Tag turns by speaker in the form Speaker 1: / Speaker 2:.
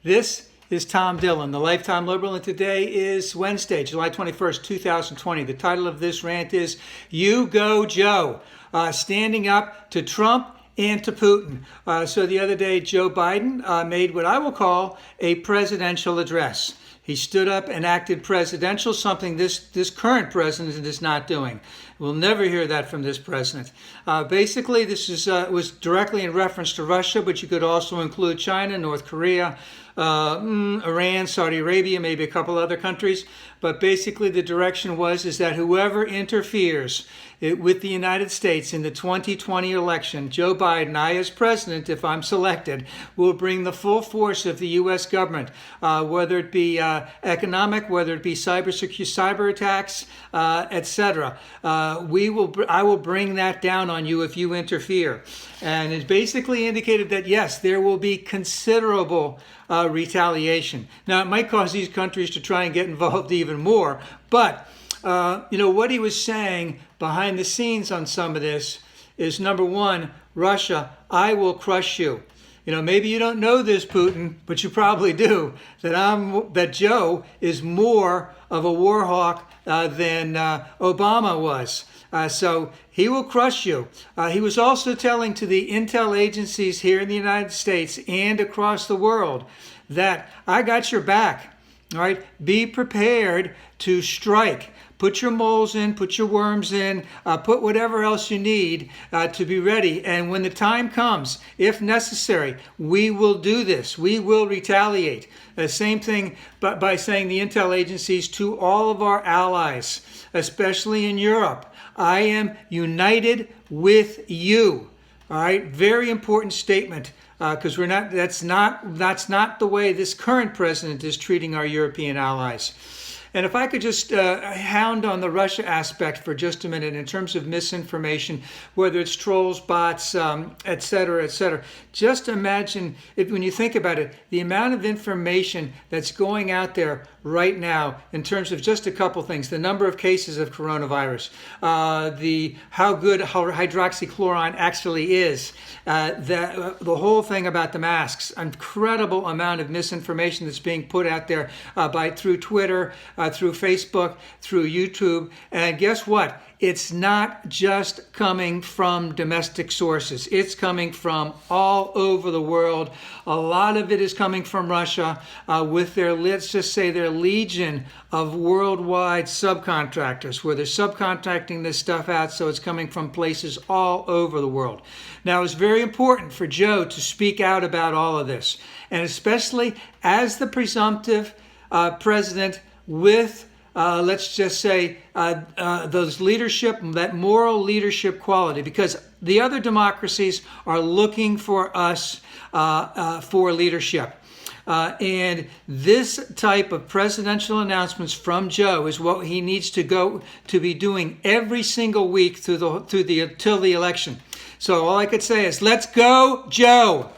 Speaker 1: This is Tom Dillon, the Lifetime Liberal, and today is Wednesday, July 21st, 2020. The title of this rant is You Go Joe, standing up to Trump and to Putin. So the other day, Joe Biden made what I will call a presidential address. He stood up and acted presidential, something this current president is not doing. We'll never hear that from this president. Basically, this was directly in reference to Russia, but you could also include China, North Korea, Iran, Saudi Arabia, maybe a couple other countries. But basically, the direction is that whoever interferes with the United States in the 2020 election, Joe Biden, I as president, if I'm selected, will bring the full force of the U.S. government, whether it be economic, whether it be cyber attacks, etc. I will bring that down on you if you interfere. And it basically indicated that, yes, there will be considerable retaliation. Now, it might cause these countries to try and get involved even more, but what he was saying behind the scenes on some of this is, number one, Russia, I will crush you. Maybe you don't know this, Putin, but you probably do, that Joe is more of a war hawk than Obama was. So he will crush you. He was also telling to the intel agencies here in the United States and across the world that I got your back. All right, be prepared to strike. Put your moles in, put your worms in, put whatever else you need to be ready. And when the time comes, if necessary, we will do this. We will retaliate. The same thing by saying the intel agencies to all of our allies, especially in Europe. I am united with you. All right, very important statement. Because that's not the way this current president is treating our European allies. And if I could just hound on the Russia aspect for just a minute in terms of misinformation, whether it's trolls, bots, et cetera, et cetera. Just imagine, when you think about it, the amount of information that's going out there right now in terms of just a couple things: the number of cases of coronavirus, how good hydroxychloroquine actually is, the whole thing about the masks, incredible amount of misinformation that's being put out there through Twitter, through Facebook, through YouTube. And guess what? It's not just coming from domestic sources. It's coming from all over the world. A lot of it is coming from Russia with their, let's just say, their legion of worldwide subcontractors, where they're subcontracting this stuff out, so it's coming from places all over the world. Now, it's very important for Joe to speak out about all of this, and especially as the presumptive president with let's just say those leadership, that moral leadership quality, because the other democracies are looking for us for leadership. And this type of presidential announcements from Joe is what he needs to be doing every single week till the election. So all I could say is, let's go, Joe.